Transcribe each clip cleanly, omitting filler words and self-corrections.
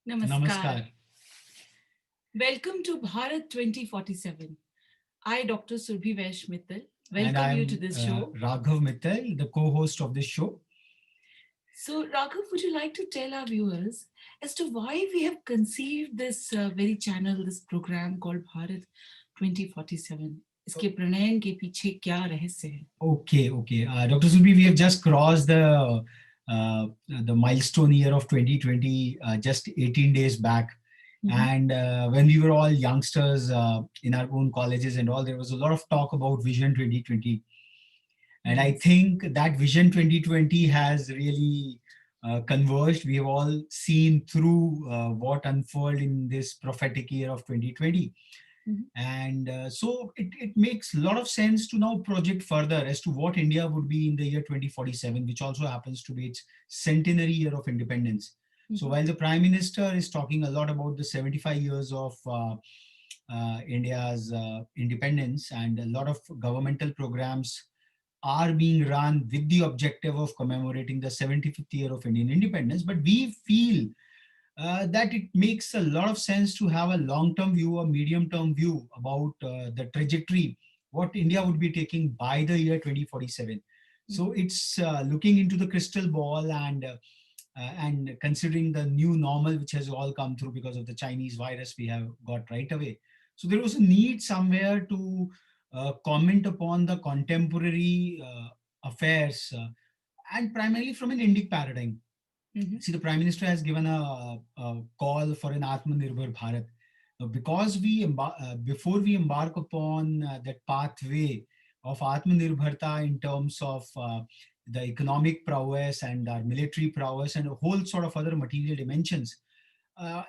Namaskar. Namaskar. Welcome to Bharat 2047. I, Dr. Surbhi Vaish Mittal, And welcome you to I'm this show. Raghav Mittal, the co-host of this show. So, Raghav, would you like to tell our viewers as to why we have conceived this very channel, this program called Bharat 2047? इसके प्रणयन के पीछे क्या रहस्य है? Okay. Dr. Subhi, we have just crossed the milestone year of 2020, just 18 days back. And when we were all youngsters in our own colleges and all, there was a lot of talk about Vision 2020. And I think that Vision 2020 has really converged. We have all seen through what unfolded in this prophetic year of 2020. And so it makes a lot of sense to now project further as to what India would be in the year 2047, which also happens to be its centenary year of independence. So while the Prime Minister is talking a lot about the 75 years of India's independence, and a lot of governmental programs are being run with the objective of commemorating the 75th year of Indian independence, but we feel that it makes a lot of sense to have a long-term view, a medium-term view about the trajectory, what India would be taking by the year 2047. So it's looking into the crystal ball and considering the new normal which has all come through because of the Chinese virus we have got right away. So there was a need somewhere to comment upon the contemporary affairs and primarily from an Indic paradigm. See, the Prime Minister has given a call for an Atmanirbhar Bharat. Now, because before we embark upon that pathway of Atmanirbharta in terms of the economic prowess and our military prowess and a whole sort of other material dimensions,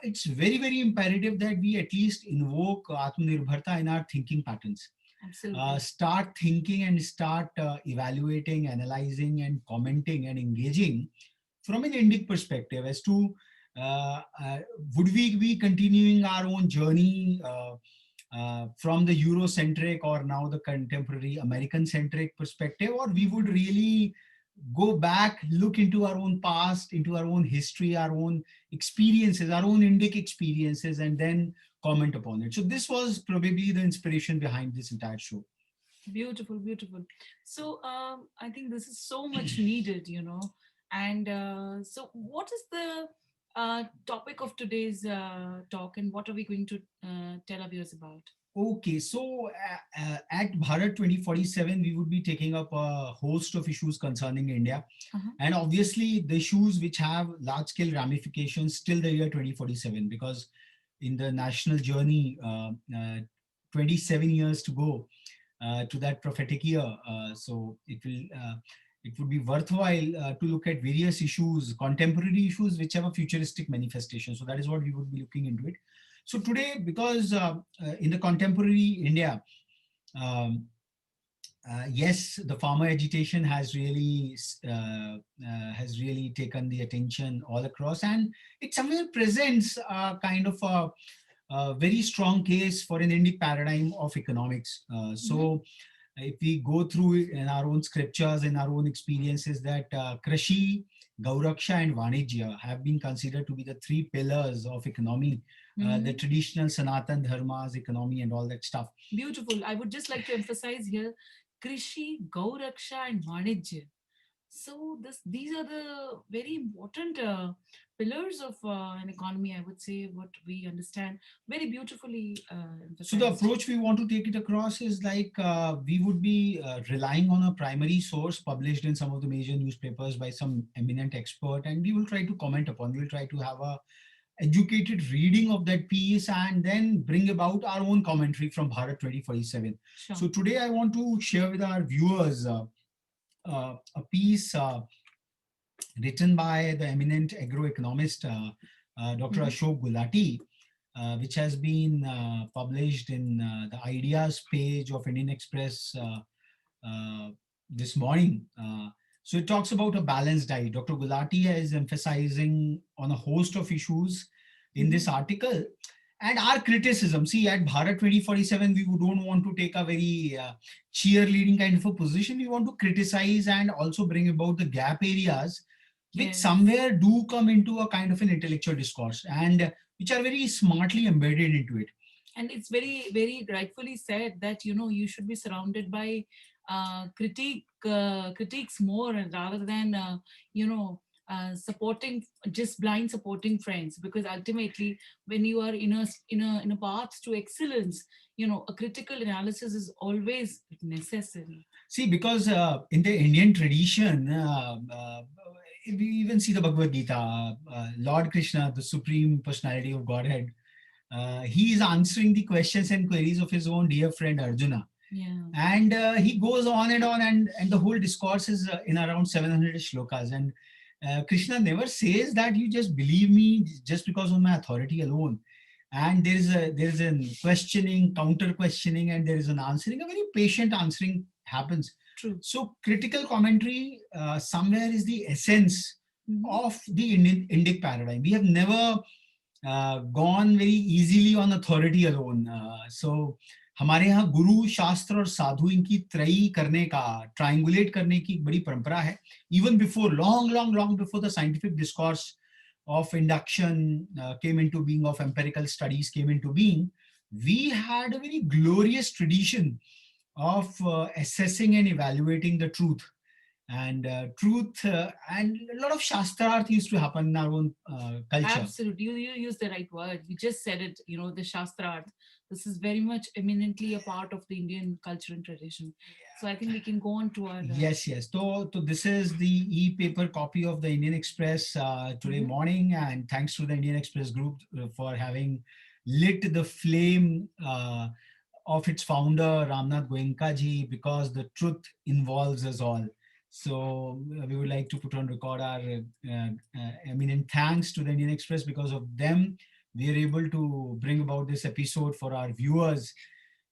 it's very, very imperative that we at least invoke Atmanirbharta in our thinking patterns. Absolutely. Start thinking and start evaluating, analyzing, and commenting and engaging from an Indic perspective as to would we be continuing our own journey from the Eurocentric or now the contemporary American-centric perspective, or we would really go back, look into our own past, into our own history, our own experiences, our own Indic experiences, and then comment upon it. So this was probably the inspiration behind this entire show. Beautiful, beautiful. So I think this is so much needed. And so, what is the topic of today's talk, and what are we going to tell our viewers about? Okay, so at Bharat 2047, we would be taking up a host of issues concerning India. And obviously, the issues which have large scale ramifications till the year 2047, because in the national journey, 27 years to go to that prophetic year. So it would be worthwhile to look at various issues, contemporary issues, which have a futuristic manifestation. So that is what we would be looking into it. So today, because in the contemporary India, um, yes, the farmer agitation has really taken the attention all across, and it somewhere presents a kind of a very strong case for an Indic paradigm of economics. So if we go through it in our own scriptures, in our own experiences, that Krashi, Gauraksha and Vanijya have been considered to be the three pillars of economy, the traditional Sanatan Dharma's economy and all that stuff. Beautiful. I would just like to emphasize here Krishi, Gauraksha, and Vanijya. So these are the very important pillars of an economy, I would say, what we understand very beautifully So the emphasized. approach we want to take it across is like we would be relying on a primary source published in some of the major newspapers by some eminent expert, and we will try to comment upon. We will try to have a educated reading of that piece and then bring about our own commentary from Bharat 2047. Sure. So today I want to share with our viewers a piece written by the eminent agroeconomist Dr. Ashok Gulati, which has been published in the ideas page of Indian Express this morning. So it talks about a balanced diet. Dr. Gulati is emphasizing on a host of issues in this article. And our criticism, see, at Bharat 2047, we don't want to take a very cheerleading kind of a position. We want to criticize and also bring about the gap areas which Yes. somewhere do come into a kind of an intellectual discourse, and which are very smartly embedded into it. And it's very, very rightfully said that, you know, you should be surrounded by critiques more, and rather than you know, supporting, just blind supporting friends, because ultimately when you are in a path to excellence, you know, a critical analysis is always necessary. See, because in the Indian tradition, we even see the Bhagavad Gita, Lord Krishna, the supreme personality of Godhead, he is answering the questions and queries of his own dear friend Arjuna. Yeah. And he goes on and on, and the whole discourse is in around 700 shlokas. And Krishna never says that you just believe me just because of my authority alone. And there is a questioning, counter questioning, and there is an answering. A very patient answering happens. True. So critical commentary somewhere is the essence Mhm. of the Indic paradigm. We have never gone very easily on authority alone. So हमारे यहाँ गुरु शास्त्र और साधु इनकी त्रयी करने का, ट्रायंगुलेट करने की बड़ी परंपरा है. Even before, long before the scientific discourse of induction came into being, of empirical studies came into being, we had a very glorious tradition of assessing and evaluating the truth. And truth and a lot of shastrarth used to happen in our own culture. Absolutely. You use the right word. You just said it, you know, the Shastra art. This is very much eminently a part of the Indian culture and tradition. So I think we can go on to our. Yes. So this is the e-paper copy of the Indian Express today morning, and thanks to the Indian Express group for having lit the flame of its founder Ramnath Goenka ji, because the truth involves us all. So we would like to put on record our eminent thanks to the Indian Express. Because of them, we are able to bring about this episode for our viewers.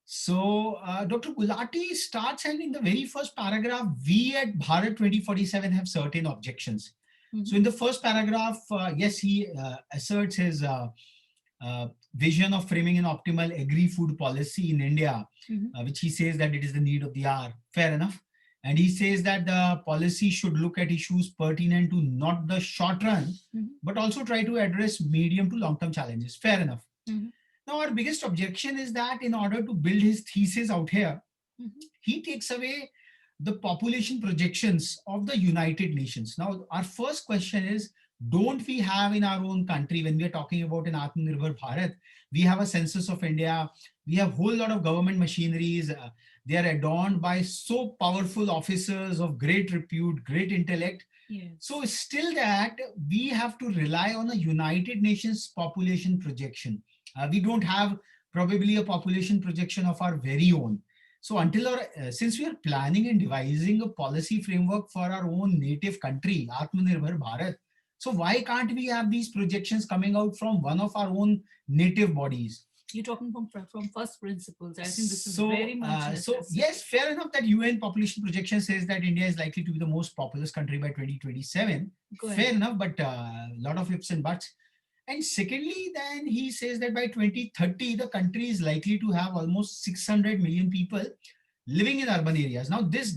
So Dr. Gulati starts, and in the very first paragraph, we at Bharat 2047 have certain objections. So in the first paragraph, yes, he asserts his vision of framing an optimal agri-food policy in India, which he says that it is the need of the hour. Fair enough. And he says that the policy should look at issues pertinent to not the short run, but also try to address medium to long-term challenges. Fair enough. Now, our biggest objection is that in order to build his thesis out here, he takes away the population projections of the United Nations. Now, our first question is, don't we have in our own country, when we are talking about an Atmanirbhar Bharat, we have a census of India, we have a whole lot of government machineries, they are adorned by so powerful officers of great repute, great intellect. Yes. So still that we have to rely on a United Nations population projection. We don't have probably a population projection of our very own. So since we are planning and devising a policy framework for our own native country, Atmanirbhar Bharat, so why can't we have these projections coming out from one of our own native bodies? You're talking from first principles. I think this is very much necessary. So yes, fair enough that UN population projection says that India is likely to be the most populous country by 2027. Fair enough, but a lot of ifs and buts. And secondly, then he says that by 2030, the country is likely to have almost 600 million people living in urban areas. Now, this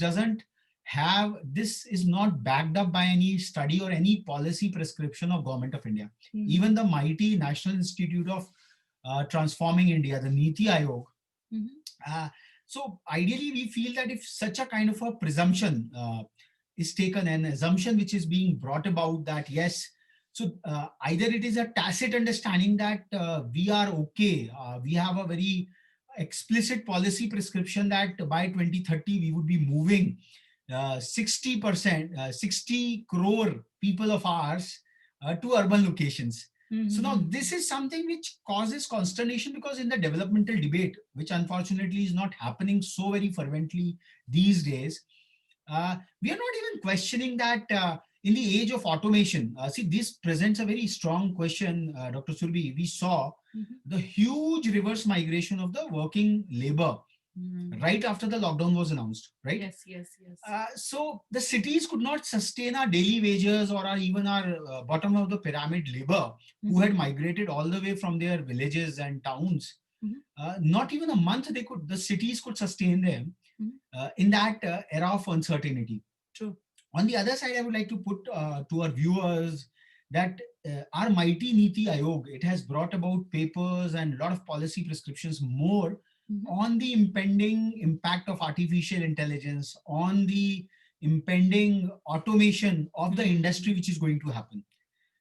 is not backed up by any study or any policy prescription of Government of India. Even the mighty National Institute of Transforming India, the Niti Aayog. So ideally, we feel that if such a kind of a presumption is taken, an assumption which is being brought about, that yes, so either it is a tacit understanding that we are okay, we have a very explicit policy prescription that by 2030 we would be moving 60%, 60 crore people of ours to urban locations. So now this is something which causes consternation, because in the developmental debate, which unfortunately is not happening so very fervently these days, we are not even questioning that in the age of automation. See, this presents a very strong question, Dr. Surbi. We saw the huge reverse migration of the working labor right after the lockdown was announced, right? Yes. So the cities could not sustain our daily wages or even our bottom of the pyramid labor who had migrated all the way from their villages and towns. Not even a month the cities could sustain them in that era of uncertainty. True. On the other side, I would like to put to our viewers that our mighty Niti Ayog, it has brought about papers and a lot of policy prescriptions more Mhm. on the impending impact of artificial intelligence, on the impending automation of the industry Hmm. which is going to happen.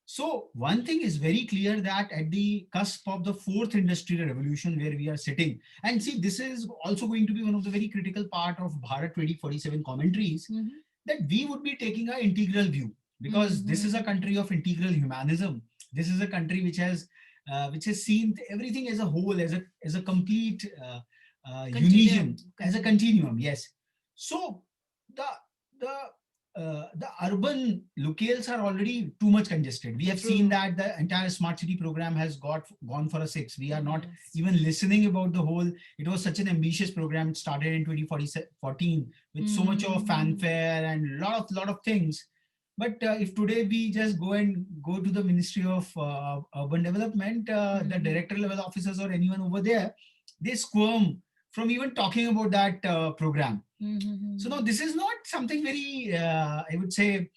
So one thing is very clear, that at the cusp of the fourth industrial revolution where we are sitting, and see, this is also going to be one of the very critical part of Bharat 2047 commentaries, Mhm. that we would be taking an integral view, because this is a Mhm. country of integral humanism. This is a country which has seen everything as a whole, as a complete unison, Continuum. as a Continuum. continuum. Yes. So the the the urban locales are already too much congested. We have seen True. that the entire smart city program has gone for a six. We are not Yes. even listening about the whole. It was such an ambitious program. It started in 2014 with so much of Mm-hmm. fanfare and lot of things. But if today we just go to the Ministry of Urban Development, the Mm-hmm. director level officers or anyone over there, they squirm from even talking about that program. So Mm-hmm. now this is not something very, I would say,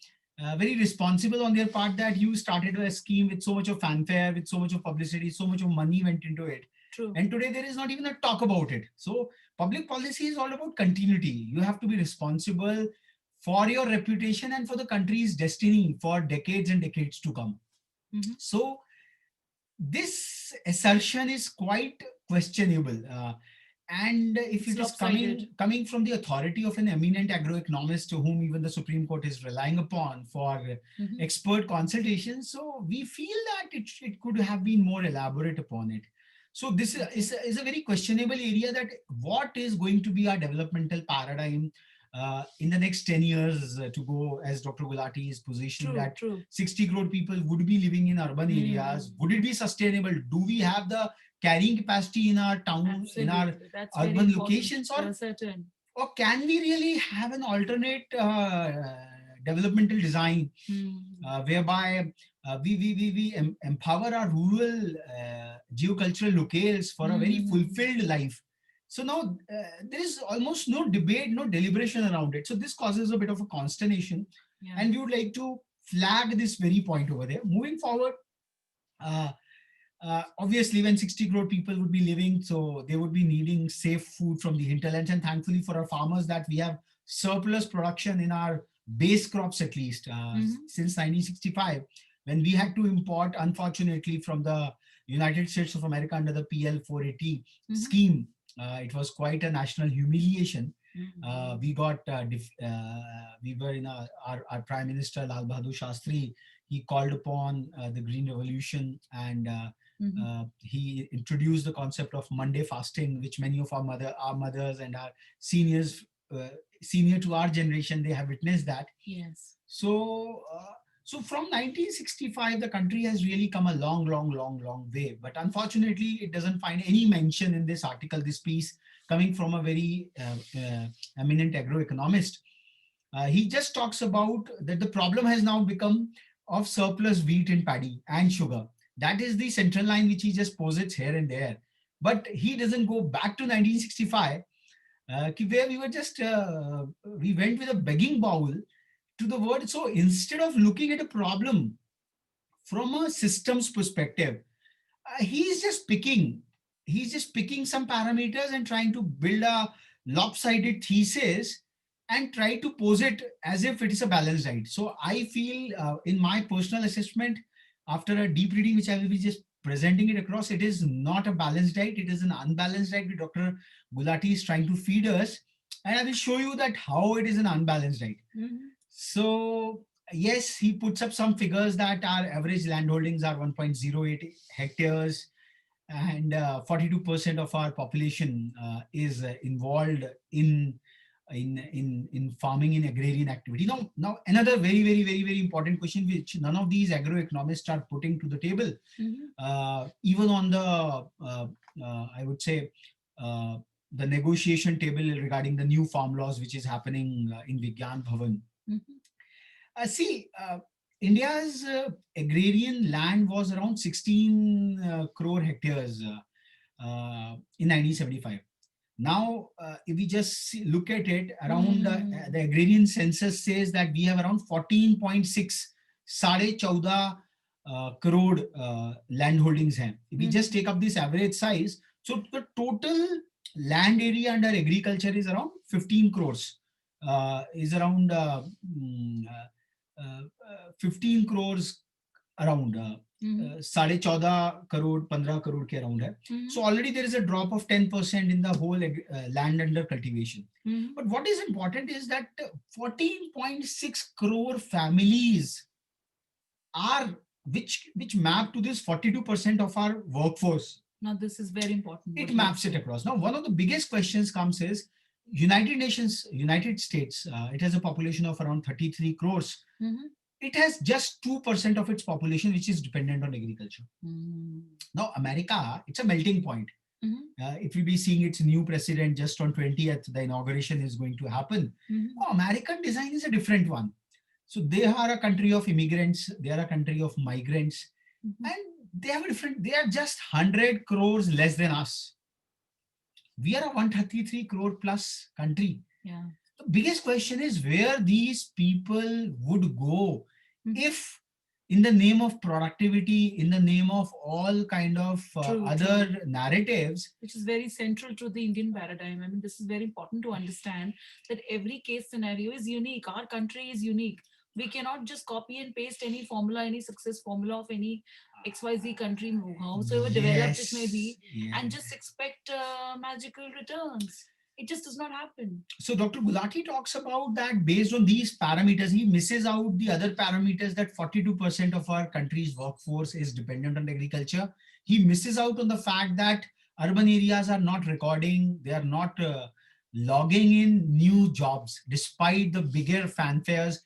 very responsible on their part, that you started a scheme with so much of fanfare, with so much of publicity, so much of money went into it. True. And today there is not even a talk about it. So public policy is all about continuity. You have to be responsible for your reputation and for the country's destiny for decades and decades to come. Mm-hmm. So this assertion is quite questionable. And if It's it is lopsided. coming from the authority of an eminent agroeconomist to whom even the Supreme Court is relying upon for Mm-hmm. expert consultation, so we feel that it could have been more elaborate upon it. So this Okay. is a very questionable area, that what is going to be our developmental paradigm in the next 10 years to go, as Dr. Gulati is positioning, True. that True. 60 crore people would be living in urban areas. Mm. Would it be sustainable? Do we have the carrying capacity in our town, in our Absolutely. That's very urban important locations, to ascertain. or can we really have an alternate developmental design Mm. whereby we empower our rural geocultural locales for a very Mm-hmm. fulfilled life. So now there is almost no debate, no deliberation around it. So this causes a bit of a consternation, Yeah. and we would like to flag this very point over there. Moving forward, uh, obviously when 60 crore people would be living, so they would be needing safe food from the hinterlands, and thankfully for our farmers that we have surplus production in our base crops, at least Mm-hmm. since 1965, when we had to import, unfortunately, from the United States of America under the PL 480 Mm-hmm. scheme. It was quite a national humiliation. Mm-hmm. We were in our prime minister Lal Bahadur Shastri. He called upon the green revolution, and Mm-hmm. he introduced the concept of Monday fasting, which many of our mothers and our seniors, uh, senior to our generation, they have witnessed that. Yes. So, so from 1965, the country has really come a long way. But unfortunately, it doesn't find any mention in this article, this piece, coming from a very eminent agroeconomist. He just talks about that the problem has now become of surplus wheat and paddy and sugar. That is the central line which he just posits here and there. But he doesn't go back to 1965, where we were just, we went with a begging bowl to the word. So instead of looking at a problem from a systems perspective, he's just picking some parameters and trying to build a lopsided thesis and try to pose it as if it is a balanced diet. So I feel, in my personal assessment, after a deep reading, which I will be just presenting it across, it is not a balanced diet. It is an unbalanced diet which Dr. Gulati is trying to feed us. And I will show you that how it is an unbalanced diet. Mm-hmm. So yes, he puts up some figures that our average land holdings are 1.08 hectares, and 42% of our population is involved in farming, in agrarian activity. Now another very important question which none of these agroeconomists are putting to the table, Mm-hmm. even on the I would say uh, the negotiation table regarding the new farm laws which is happening in Vigyan Bhavan. Mm-hmm. See, India's agrarian land was around 16 crore hectares in 1975. Now, if we just look at it, around Mm. the agrarian census says that we have around 14.6 साढ़े 14 crore land holdings हैं. If we just Mhm. take up this average size, so the total land area under agriculture is around 15 crores. Is around 15 crores around. Mhm. साढ़े 14 करोड़ 15 करोड़ के around है. Mhm. So already there is a drop of 10% in the whole land under cultivation. Mhm. But what is important is that 14.6 crore families are which map to this 42% of our workforce. Now this is very important. It What you have maps it said. across. Now, one of the biggest questions comes is United Nations, United States, it has a population of around 33 crores. Mhm. It has just 2% of its population which is dependent on agriculture. Mhm. Now, America, it's a melting point. Mhm. It will be seeing its new president just on 20th, the inauguration is going to happen. Mhm. Oh, American design is a different one. So they are a country of immigrants, they are a country of migrants, Mhm. and they have a different, they are just 100 crores less than us. We are a 133 crore plus country. Yeah. The biggest question is where these people would go Mhm. if in the name of productivity, in the name of all kind of True, other true. narratives. Which is very central to the Indian paradigm. I mean, this is very important to understand that every case scenario is unique. Our country is unique. We cannot just copy and paste any formula, any success formula of any XYZ country, howsoever developed it may Yes, be, and yes. just expect magical returns. It just does not happen. So Dr. Gulati talks about that based on these parameters, he misses out the other parameters that 42% of our country's workforce is dependent on agriculture. He misses out on the fact that urban areas are not recording, they are not logging in new jobs despite the bigger fanfares.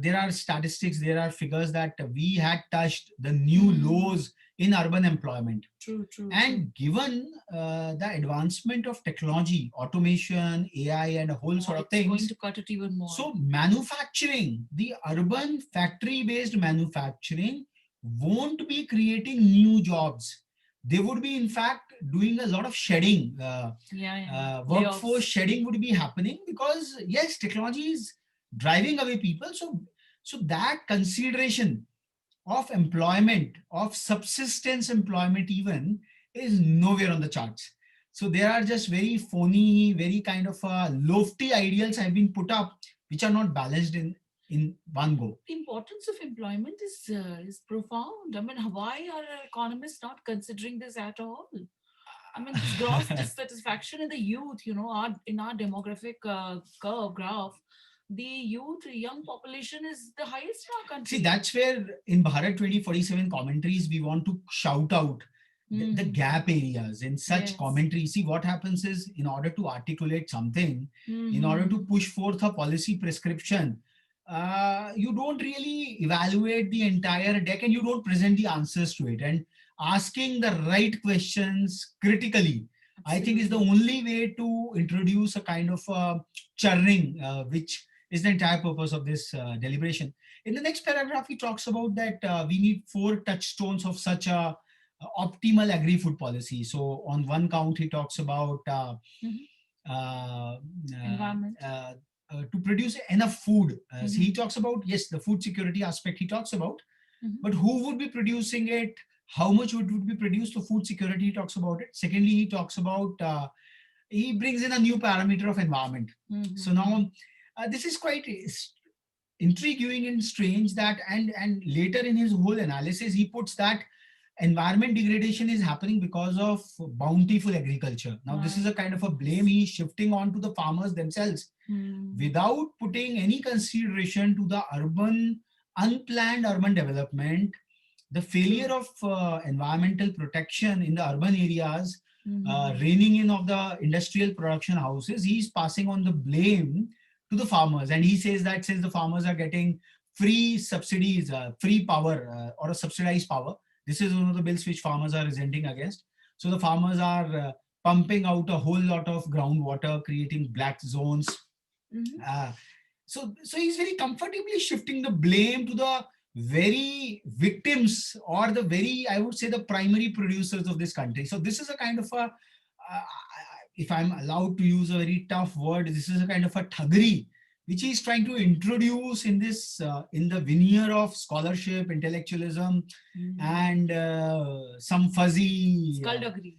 There are statistics, there are figures that we had touched the new lows in urban employment. True, true, true. And given the advancement of technology, automation, AI, and a whole sort of It's going things, to cut it even more. so manufacturing, the urban factory-based manufacturing won't be creating new jobs. They would be, in fact, doing a lot of shedding. Workforce Layoffs. shedding would be happening because yes, technology is driving away people. So that consideration of employment, of subsistence employment even, is nowhere on the charts. So there are just very phony, very kind of lofty ideals have been put up, which are not balanced in one go. The importance of employment is profound. I mean, why are economists not considering this at all? I mean, this gross dissatisfaction in the youth, in our demographic curve graph, the youth, young population is the highest in our country. See, that's where in Bharat 2047 commentaries, we want to shout out the gap areas in such commentary. See, what happens is in order to articulate something, in order to push forth a policy prescription, you don't really evaluate the entire deck and you don't present the answers to it. And asking the right questions critically, I think, is the only way to introduce a kind of churning, which is the entire purpose of this deliberation. In the next paragraph, he talks about that we need 4 touchstones of such a optimal agri-food policy. So on one count, he talks about environment. To produce enough food. So he talks about, yes, the food security aspect he talks about, but who would be producing it? How much would be produced? So food security, he talks about it. Secondly, he talks about, he brings in a new parameter of environment. So now this is quite intriguing and strange that, and later in his whole analysis, he puts that environment degradation is happening because of bountiful agriculture. Now, this is a kind of a blame he's shifting on to the farmers themselves without putting any consideration to the unplanned urban development, the failure of environmental protection in the urban areas, reining in of the industrial production houses. He's passing on the blame to the farmers. And he says that since the farmers are getting free subsidies, free power or a subsidized power, this is one of the bills which farmers are resenting against. So the farmers are pumping out a whole lot of groundwater, creating black zones. So he's very comfortably shifting the blame to the very victims or the very, I would say, the primary producers of this country. So this is a kind of a, if I'm allowed to use a very tough word, this is a kind of a thuggery which he is trying to introduce in this in the veneer of scholarship, intellectualism, and some fuzzy Skullduggery.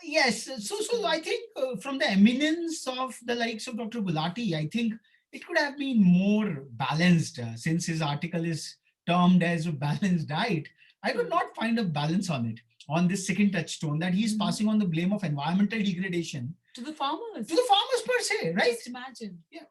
yes. So I think from the eminence of the likes of Dr. Gulati, I think it could have been more balanced since his article is termed as a balanced diet. I could not find a balance on it, on this second touchstone, that he's passing on the blame of environmental degradation to the farmers. to the farmers per se, right? Just imagine. Yeah.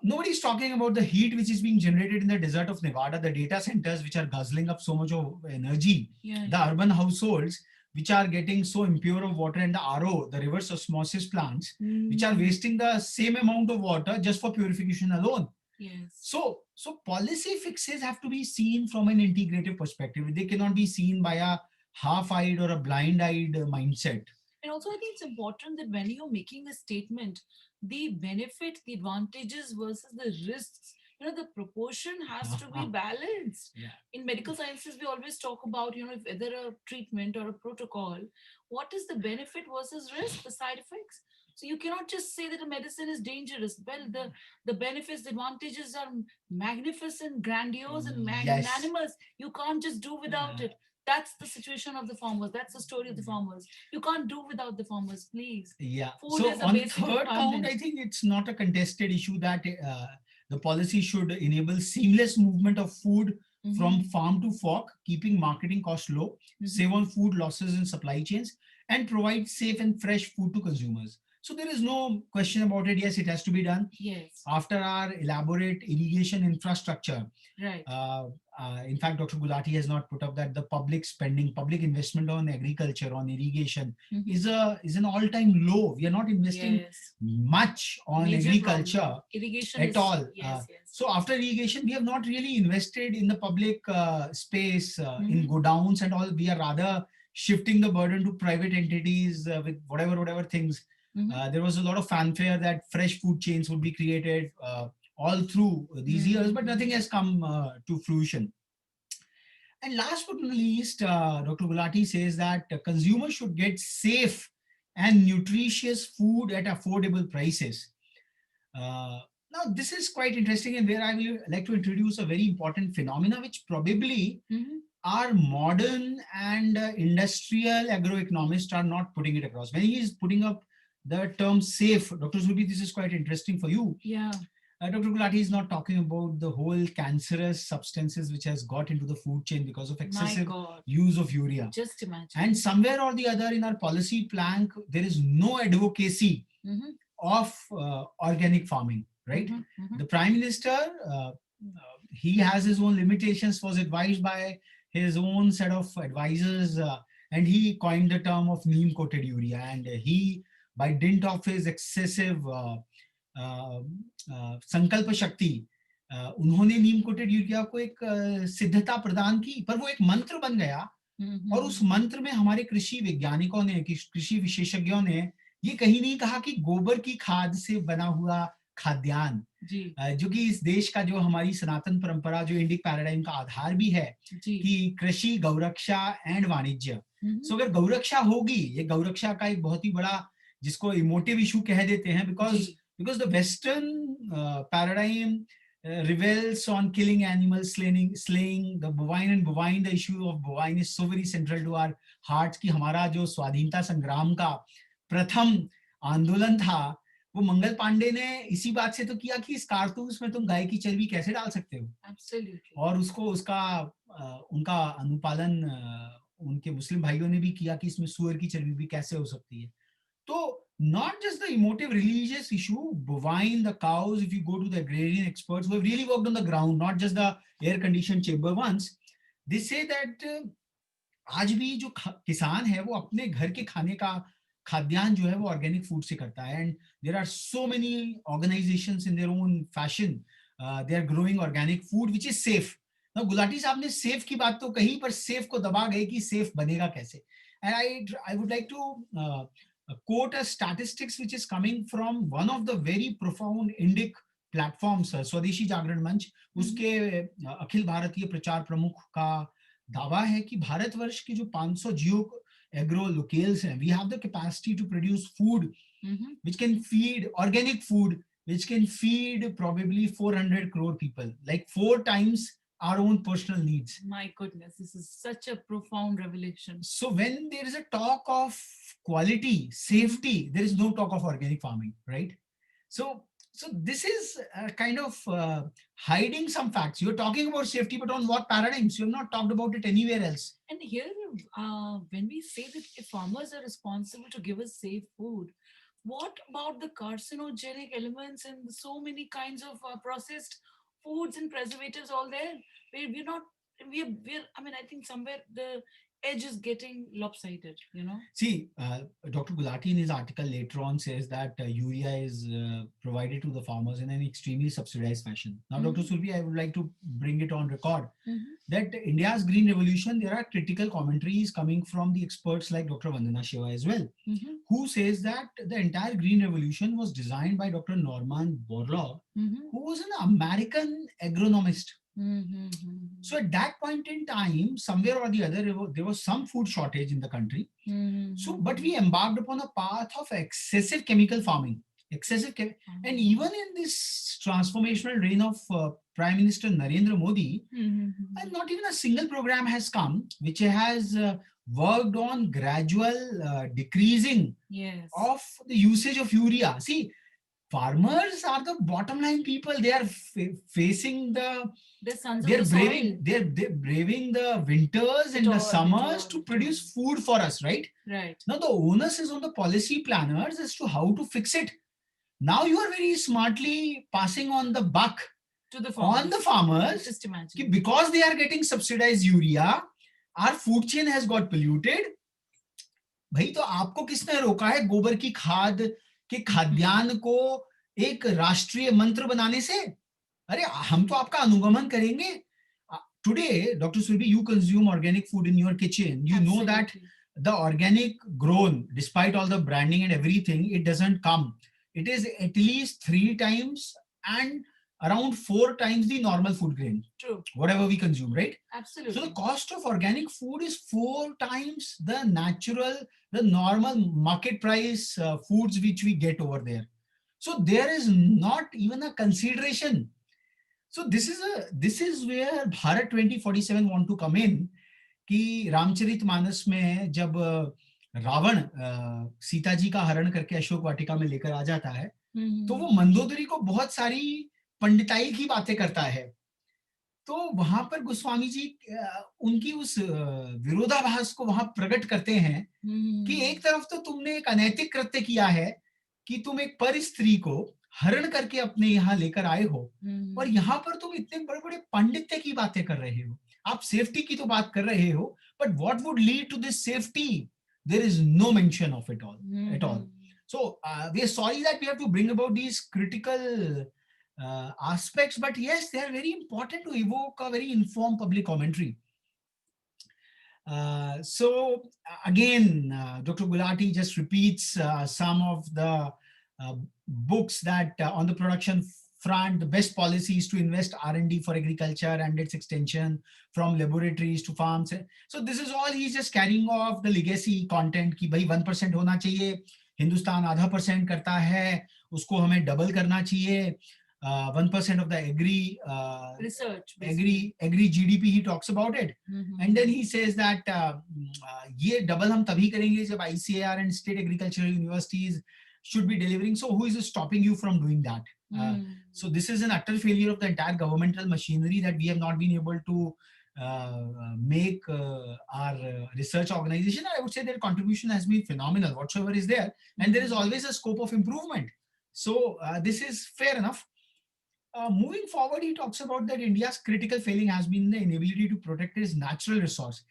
Nobody's talking about the heat which is being generated in the desert of Nevada, the data centers which are guzzling up so much of energy, the urban households which are getting so impure of water, and the RO, the reverse osmosis plants, which are wasting the same amount of water just for purification alone. Yes. So policy fixes have to be seen from an integrative perspective. They cannot be seen by a half-eyed or a blind-eyed mindset. And also, I think it's important that when you're making a statement, the benefit, the advantages versus the risks, the proportion has to be balanced. Yeah. In medical sciences, we always talk about, if either a treatment or a protocol, what is the benefit versus risk, the side effects? So you cannot just say that a medicine is dangerous. Well, the benefits, the advantages are magnificent, grandiose, and magnanimous. You can't just do without it. That's the situation of the farmers. That's the story of the farmers. You can't do without the farmers, please. Yeah. Food so is a on basic third count, I think it's not a contested issue that the policy should enable seamless movement of food from farm to fork, keeping marketing costs low, save on food losses in supply chains, and provide safe and fresh food to consumers. So there is no question about it. Yes, it has to be done. Yes. After our elaborate irrigation infrastructure. Right. In fact, Dr. Gulati has not put up that the public spending, public investment on agriculture, on irrigation is an all-time low. We are not investing much on Major agriculture problem. Irrigation at all. Yes. So after irrigation, we have not really invested in the public space, in godowns and all. We are rather shifting the burden to private entities with whatever things. There was a lot of fanfare that fresh food chains would be created all through these years, but nothing has come to fruition. And last but not least, Dr. Gulati says that consumers should get safe and nutritious food at affordable prices. Now, this is quite interesting, and where I will like to introduce a very important phenomena, which probably our modern and industrial agroeconomists are not putting it across. When he is putting up the term safe, Dr. Surbhi, this is quite interesting for you. Yeah. Dr. Gulati is not talking about the whole cancerous substances which has got into the food chain because of excessive use of urea. Just imagine. And somewhere or the other in our policy plank, there is no advocacy of organic farming, right? The Prime Minister, he has his own limitations, was advised by his own set of advisors, and he coined the term of neem-coated urea. And he, by dint of his excessive संकल्प शक्ति, उन्होंने नीम coated urea को एक सिद्धता प्रदान की, पर वो एक मंत्र बन गया। और उस मंत्र में हमारे कृषि वैज्ञानिकों ने, कृषि विशेषज्ञों ने ये कहीं नहीं कहा कि गोबर की खाद से बना हुआ खाद्यान्न, जो कि इस देश का, जो हमारी सनातन परंपरा, जो इंडिक पैराडाइम का आधार भी है, कि कृषि, गौरक्षा एंड वाणिज्य। सो अगर गौरक्षा होगी, ये गौरक्षा का एक बहुत ही बड़ा, जिसको इमोटिव इशू कह देते हैं, because the Western paradigm reveals on killing animals, slaying the bovine, the issue of bovine is so very central to our hearts, कि हमारा जो स्वाधीनता संग्राम का प्रथम आंदोलन था, वो मंगल पांडे ने इसी बात से तो किया कि इस कारतूस में तुम गाय की चर्बी कैसे डाल सकते हो। Absolutely. और उनका अनुपालन उनके मुस्लिम भाइयों ने भी किया कि इसमें सुअर की चर्बी भी कैसे हो सकती है। तो not just the emotive religious issue, bovine, the cows, if you go to the agrarian experts who have really worked on the ground, not just the air-conditioned chamber ones, they say that आज भी जो किसान है वो अपने घर के खाने का खाद्यान्न जो है वो ऑर्गेनिक फूड से करता है। And there are so many organisations in their own fashion, they are growing organic food which is safe. Now Gulati साहब ने सेफ की बात तो कही, पर सेफ को दबा गए कि सेफ बनेगा कैसे। And I would like to quote a statistics which is coming from one of the very profound Indic platforms, स्वदेशी जागरण मंच, उसके अखिल भारतीय प्रचार प्रमुख का दावा है कि भारतवर्ष की जो 500 agro-locales hain, we have the capacity to produce food Mm-hmm. which can feed organic food, which can feed probably 400 crore people, like 4 times our own personal needs. My goodness, this is such a profound revelation. So when there is a talk of quality, Mm-hmm. safety, there is no talk of organic farming, right? So so this is kind of hiding some facts. You're talking about safety, but on what paradigms? You have not talked about it anywhere else. And here, when we say that if farmers are responsible to give us safe food, what about the carcinogenic elements in so many kinds of processed foods and preservatives all there? We're not, I mean, I think somewhere the edge is getting lopsided, you know? See, Dr. Gulati in his article later on says that urea is provided to the farmers in an extremely subsidized fashion. Now, Dr. Mm-hmm. Surbi, I would like to bring it on record Mm-hmm. that India's green revolution, there are critical commentaries coming from the experts like Dr. Vandana Shiva as well, Mm-hmm. who says that the entire green revolution was designed by Dr. Norman Borlaug, Mm-hmm. who was an American agronomist. Mm-hmm. So at that point in time, somewhere or the other, there was some food shortage in the country. Mm-hmm. So, but we embarked upon a path of excessive chemical farming, and even in this transformational reign of Prime Minister Narendra Modi, Mm-hmm. and not even a single program has come which has worked on gradual decreasing Yes. of the usage of urea. See, farmers are the bottom line people. They are facing The sons of they're the braving soil. they're braving the winters and the summers to produce food for us, right? Right. Now the onus is on the policy planners as to how to fix it. Now you are very smartly passing on the buck To the on the farmers. farmers Just कि imagine. because they are getting subsidized urea, our food chain has got polluted. भाई तो आपको किसने रोका है गोबर की खाद के खाद्यान्न को एक राष्ट्रीय मंत्र बनाने से? अरे हम तो आपका अनुगमन करेंगे. Today, Dr. Surbi, you consume organic food in your kitchen. You know that Absolutely. the organic grown, despite all the branding and everything, it doesn't come. It is at least 3 times and around 4 times the normal food grain, True. whatever we consume, right? Absolutely. So the cost of organic food is 4 times the natural, the normal market price foods which we get over there. So there is not even a consideration. So this is where Bharat 2047 want to come in. कि रामचरितमानस में जब रावण सीता जी का हरण करके अशोक वाटिका में लेकर आ जाता है, तो वो मंदोदरी को बहुत सारी पंडिताई की बातें करता है. तो वहां पर गोस्वामी जी उनकी उस विरोधाभास को वहां प्रकट करते हैं कि एक तरफ तो तुमने एक अनैतिक कृत्य किया है कि तुम एक पर स्त्री को हरण करके अपने यहाँ लेकर आए हो, और यहाँ पर तुम इतने बड़े बड़े पांडित्य की बातें कर रहे हो. आप सेफ्टी की तो बात कर रहे हो, but what would lead to this safety? There is no mention of it all at all. So we are sorry that we have to bring about these critical aspects, but yes, they are very important to evoke a very informed public commentary. So again, Dr. Gulati just repeats some of the books that on the production front, the best policy is to invest R&D for agriculture and its extension from laboratories to farms. So this is all he's just carrying off the legacy content कि भाई 1% होना चाहिए, हिंदुस्तान आधा % करता है, उसको हमें double करना चाहिए. 1% of the research, agri GDP, he talks about it. And then he says that ये डबल हम तभी करेंगे जब ICAR and state agricultural universities should be delivering. So who is stopping you from doing that? So this is an utter failure of the entire governmental machinery that we have not been able to make our research organization. I would say their contribution has been phenomenal, whatsoever is there, and there is always a scope of improvement. So this is fair enough. Moving forward, he talks about that India's critical failing has been the inability to protect its natural resource,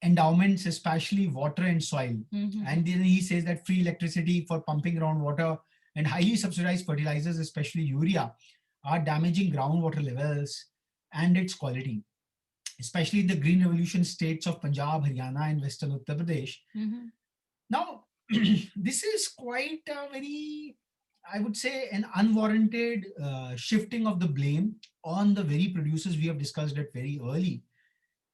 endowments, especially water and soil. And then he says that free electricity for pumping groundwater and highly subsidized fertilizers, especially urea, are damaging groundwater levels and its quality, especially in the green revolution states of Punjab, Haryana, and Western Uttar Pradesh. Now, this is quite a very, I would say, an unwarranted shifting of the blame on the very producers we have discussed it very early.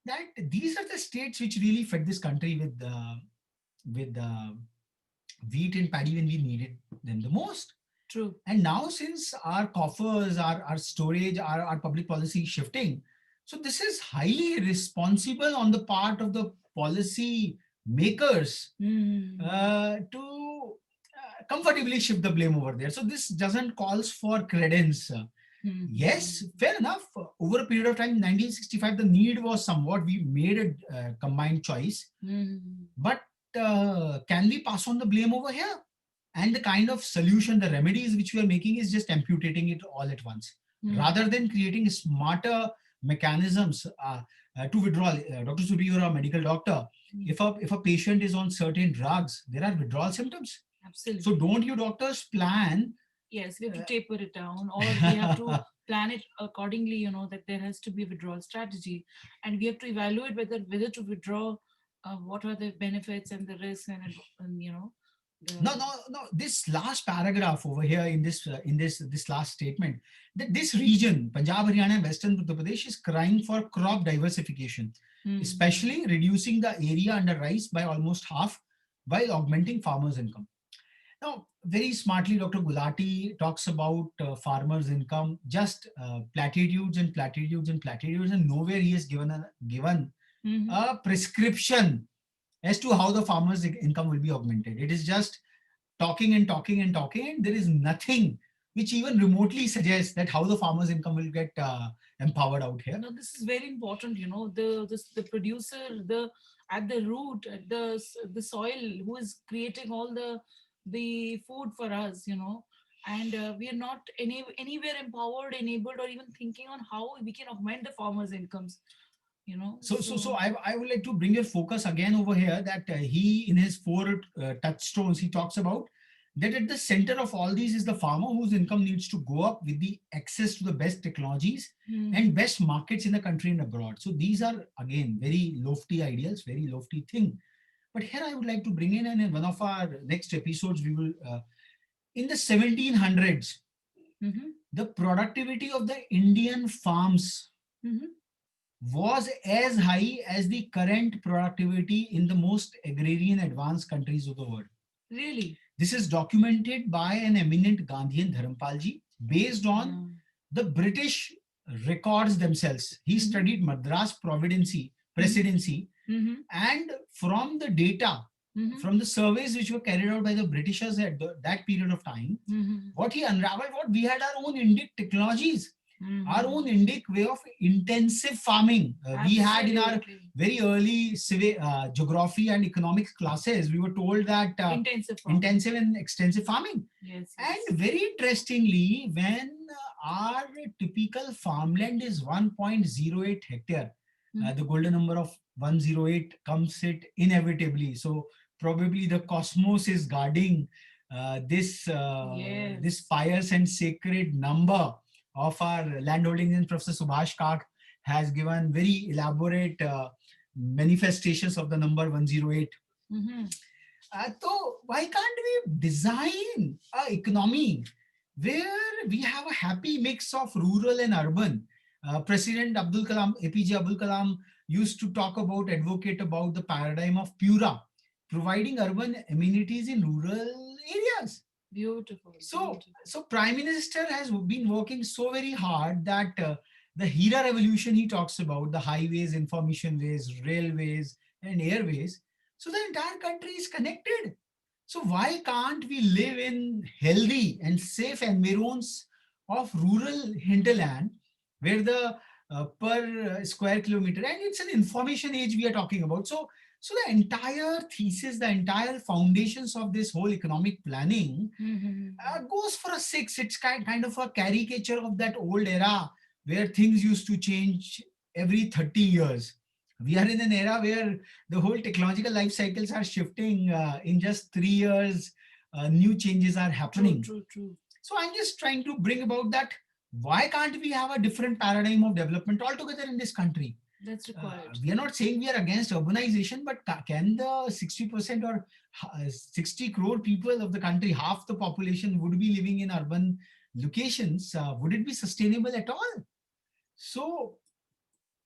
that these are the states which really fed this country with wheat and paddy when we needed them the most. True. And now, since our coffers, our storage, our public policy is shifting, so this is highly responsible on the part of the policy makers to comfortably shift the blame over there. So this doesn't calls for credence. Yes, fair enough. Over a period of time, 1965, the need was somewhat, we made a combined choice. But can we pass on the blame over here? And the kind of solution, the remedies which we are making is just amputating it all at once, rather than creating smarter mechanisms to withdraw. Dr. Suri, you're a medical doctor. If a patient is on certain drugs, there are withdrawal symptoms. Absolutely. So don't you doctors plan? Yes, we have to taper it down, or we have to plan it accordingly, you know, that there has to be a withdrawal strategy, and we have to evaluate whether to withdraw, what are the benefits and the risks, and you know, No. This last paragraph over here in this last statement, that this region, Punjab, Haryana, and Western Uttar Pradesh, is crying for crop diversification, especially reducing the area under rice by almost half, while augmenting farmers' income. Now, very smartly, Dr. Gulati talks about farmers' income, just platitudes and platitudes and platitudes, and nowhere he has given a prescription as to how the farmers' income will be augmented. It is just talking and talking and talking, and there is nothing which even remotely suggests that how the farmers' income will get empowered out here. No, this is very important. You know, the producer, the at the root, at the soil, who is creating all the food for us. You know, and we are not anywhere empowered, enabled, or even thinking on how we can augment the farmers' incomes. You know, so I would like to bring your focus again over here, that he, in his four touchstones, he talks about that at the center of all these is the farmer, whose income needs to go up with the access to the best technologies and best markets in the country and abroad. So these are again very lofty ideals, very lofty thing. But here I would like to bring in, and in one of our next episodes we will in the 1700s, the productivity of the Indian farms was as high as the current productivity in the most agrarian advanced countries of the world. Really? This is documented by an eminent Gandhian, Dharampalji, based on the British records themselves. He studied Madras Presidency, and from the data, from the surveys which were carried out by the Britishers at that period of time, what he unraveled, what we had our own Indic technologies, our own Indic way of intensive farming. We had in our very early geography and economics classes, we were told that intensive and extensive farming. Yes. And very interestingly, when our typical farmland is 1.08 hectare, the golden number of 108 comes it inevitably. So probably the cosmos is guarding this pious and sacred number of our landholdings, and Professor Subhash Kak has given very elaborate manifestations of the number 108. So why can't we design an economy where we have a happy mix of rural and urban? President Abdul Kalam, APJ Abdul Kalam, used to advocate about the paradigm of Pura, providing urban amenities in rural areas. Beautiful. So Prime Minister has been working so very hard that the Hira revolution he talks about, the highways, information ways, railways, and airways. So the entire country is connected. So why can't we live in healthy and safe environs of rural hinterland, where the per square kilometer, and it's an information age we are talking about. So the entire thesis, the entire foundations of this whole economic planning goes for a 6. It's kind of a caricature of that old era where things used to change every 30 years. We are in an era where the whole technological life cycles are shifting. In just 3 years, new changes are happening. True. So I'm just trying to bring about that. Why can't we have a different paradigm of development altogether in this country? That's required. We are not saying we are against urbanization, but can the 60% or 60 crore people of the country, half the population would be living in urban locations, would it be sustainable at all? So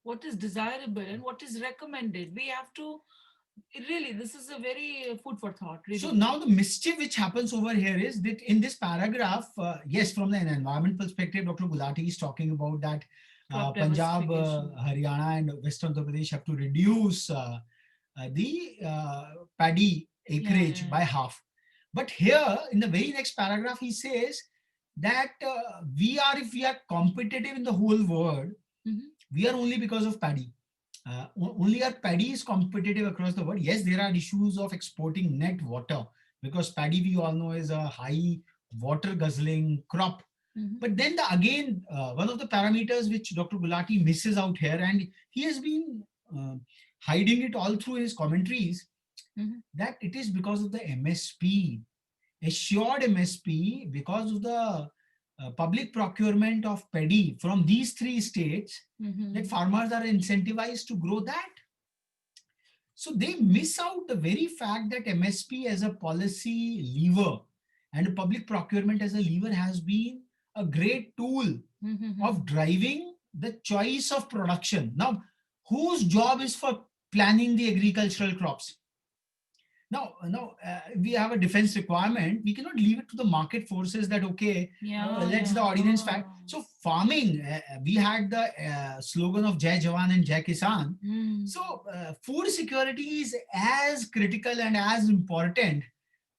what is desirable and what is recommended. We have to really, this is a very food for thought, So really. now the mischief which happens over here is that in this paragraph, yes, from an environment perspective, Dr. Gulati is talking about that Crop Punjab, diversification. Haryana, and West Andhra Pradesh have to reduce the paddy Yeah, acreage yeah. by half. But here, in the very next paragraph, he says that if we are competitive in the whole world, Mhm. we are only because of paddy. Only our paddy is competitive across the world. Yes, there are issues of exporting net water because paddy, we all know, is a high water guzzling crop. Mhm. But then again, one of the parameters which Dr. Gulati misses out here, and he has been uh, hiding it all through his commentaries, Mhm. that it is because of the MSP, assured MSP, because of the public procurement of paddy from these three states, that Mhm. farmers are incentivized to grow that. So they miss out the very fact that MSP as a policy lever and public procurement as a lever has been a great tool of Mhm. driving the choice of production. Now, whose job is for planning the agricultural crops? Now, we have a defense requirement. We cannot leave it to the market forces that, okay, Yeah, let's yeah. the ordinance fact. Oh. So farming, we had the slogan of Jai Jawan and Jai Kisan. Mm. So food security is as critical and as important,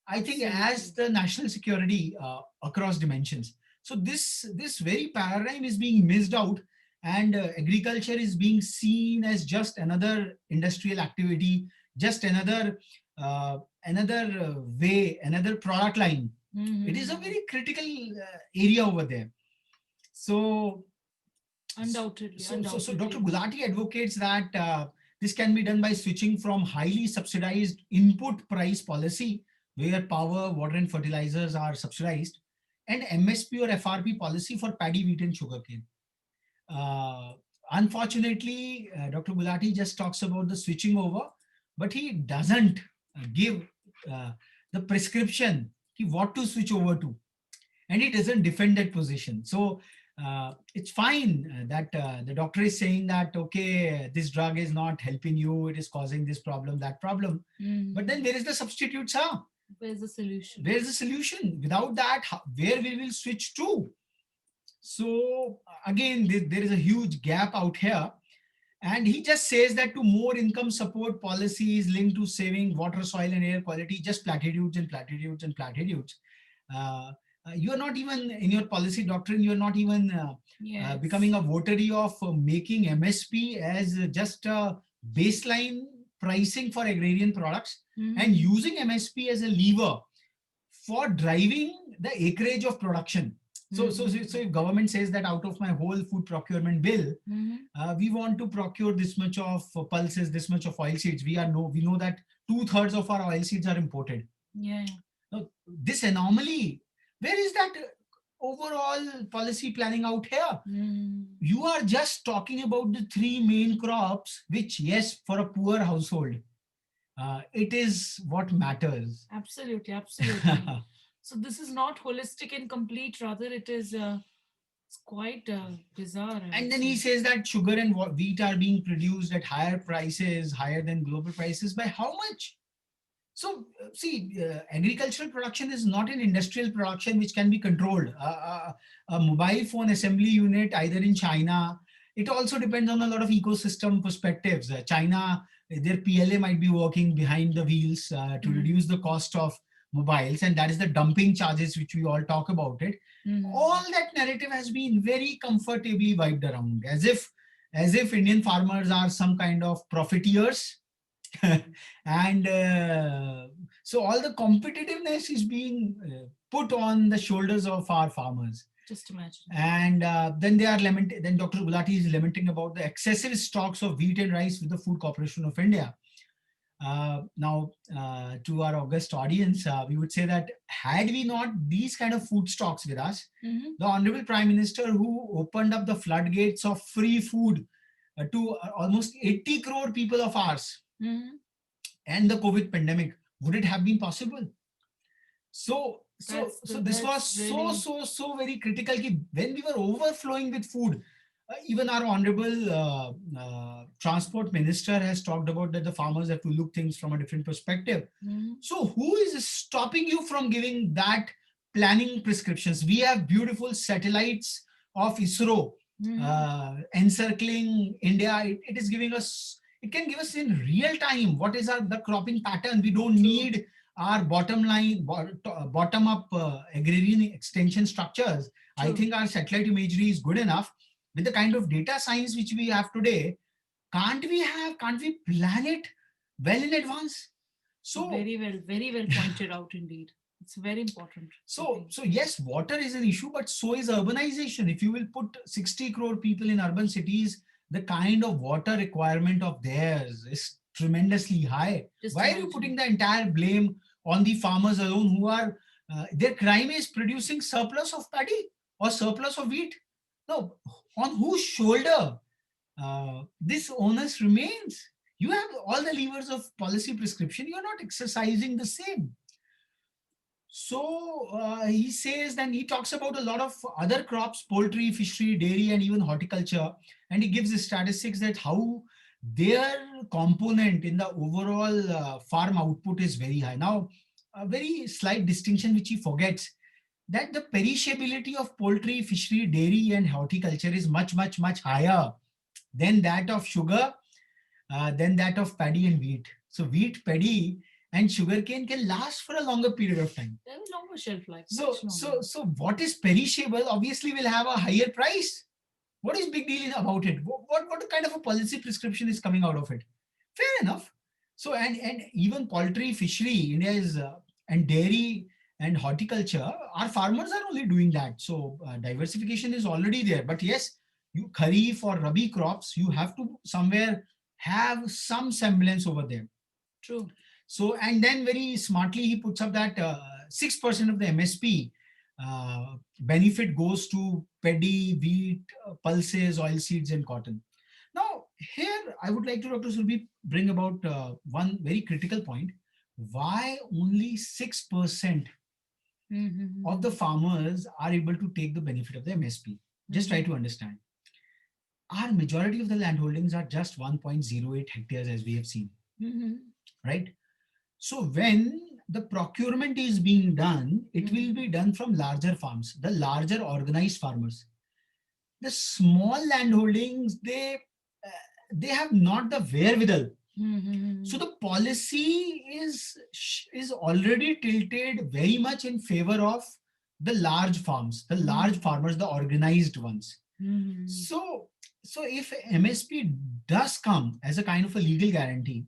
I think, as Absolutely. the national security across dimensions. So this very paradigm is being missed out, and agriculture is being seen as just another industrial activity, just another way, another product line. It is a Mhm. very critical area over there. So Undoubtedly, so Dr. undoubtedly. Gulati advocates that this can be done by switching from highly subsidized input price policy, where power, water, and fertilizers are subsidized, and MSP or FRP policy for paddy, wheat, and sugarcane. Uh, Unfortunately, Dr. Gulati just talks about the switching over, but he doesn't give uh, the prescription what to switch over to, and he doesn't defend that position. So it's fine that the doctor is saying that, okay, this drug is not helping you, it is causing this problem, that problem. But then Mm. there is the substitute, sir. Where's the solution? Where is the solution? Without that, where we will switch to? So again, there is a huge gap out here. And he just says that to more income support policies linked to saving water, soil, and air quality, just platitudes and platitudes and platitudes. Uh, you are not even in your policy doctrine, you are not even becoming Yes. a votary of making MSP as just a baseline pricing for agrarian products and Mhm. using MSP as a lever for driving the acreage of production. So Mhm. if government says that out of my whole food procurement bill, Mhm. we want to procure this much of pulses, this much of oil seeds. We know that two-thirds of our oil seeds are imported. Yeah, yeah. Now, this anomaly, where is that overall policy planning out here? Mm. You are just talking about the three main crops, which, yes, for a poor household, it is what matters. Absolutely, absolutely. So this is not holistic and complete. Rather, it is it's quite bizarre, I And would then he say. says that sugar and wheat are being produced at higher prices, higher than global prices. By how much? So, see, agricultural production is not an industrial production which can be controlled. A mobile phone assembly unit, either in China, it also depends on a lot of ecosystem perspectives. China, their PLA might be working behind the wheels to reduce Mm. the cost of mobiles, and that is the dumping charges which we all talk about it. All Mm. that narrative has been very comfortably wiped around, as if Indian farmers are some kind of profiteers. And so all the competitiveness is being put on the shoulders of our farmers. Just imagine. And then they are lamenting, then Dr. Gulati is lamenting about the excessive stocks of wheat and rice with the Food Corporation of India. Now, to our august audience, we would say that had we not these kind of food stocks with us, Mm-hmm. the Honorable Prime Minister, who opened up the floodgates of free food to almost 80 crore people of ours, Mm-hmm. and the COVID pandemic, would it have been possible? So, so, That's so the this was that's so, really so, so very critical. When we were overflowing with food, Even our honorable transport minister has talked about that the farmers have to look things from a different perspective. Mhm. So who is stopping you from giving that planning prescriptions? We have beautiful satellites of ISRO Mhm. encircling India. It is giving us, it can give us in real time what is the cropping pattern. We don't True. need our bottom up agrarian extension structures. I True. think our satellite imagery is good enough with the kind of data science which we have today. Can't we plan it well in advance? So Very well pointed out indeed. It's very important, I think. so yes, water is an issue, but so is urbanization. If you will put 60 crore people in urban cities, the kind of water requirement of theirs is tremendously high. Just Why are you putting imagine. the entire blame on the farmers alone, who are their crime is producing surplus of paddy or surplus of wheat? No, on whose shoulder this onus remains? You have all the levers of policy prescription, you're not exercising the same. So he says, then he talks about a lot of other crops, poultry, fishery, dairy, and even horticulture. And he gives the statistics that how their component in the overall farm output is very high. Now, a very slight distinction which he forgets, that the perishability of poultry, fishery, dairy, and horticulture is much, much, much higher than that of sugar, than that of paddy and wheat. So wheat, paddy, and sugarcane can last for a longer period of time. They have a longer shelf life, So, much longer. so what is perishable obviously will have a higher price. What is big deal about it? What kind of a policy prescription is coming out of it? Fair enough. So, and even poultry, fishery, India is, and dairy and horticulture, our farmers are only doing that. So, diversification is already there. But yes, you kharif or rabi crops, you have to somewhere have some semblance over there. True. So, and then very smartly, he puts up that 6% of the MSP benefit goes to paddy, wheat, pulses, oil seeds, and cotton. Now, here I would like to, Dr. Surbi, bring about one very critical point. Why only 6% of the Mm-hmm. farmers are able to take the benefit of the MSP? Just try Mm-hmm. to understand. Our majority of the land holdings are just 1.08 hectares, as we have seen, Mm-hmm. right? So when the procurement is being done, it will Mm-hmm. be done from larger farms, the larger organized farmers. The small landholdings, they have not the wherewithal. So Mm-hmm. the policy is already tilted very much in favor of the large farms, the large farmers, the organized ones. Mm-hmm. So so if MSP does come as a kind of a legal guarantee,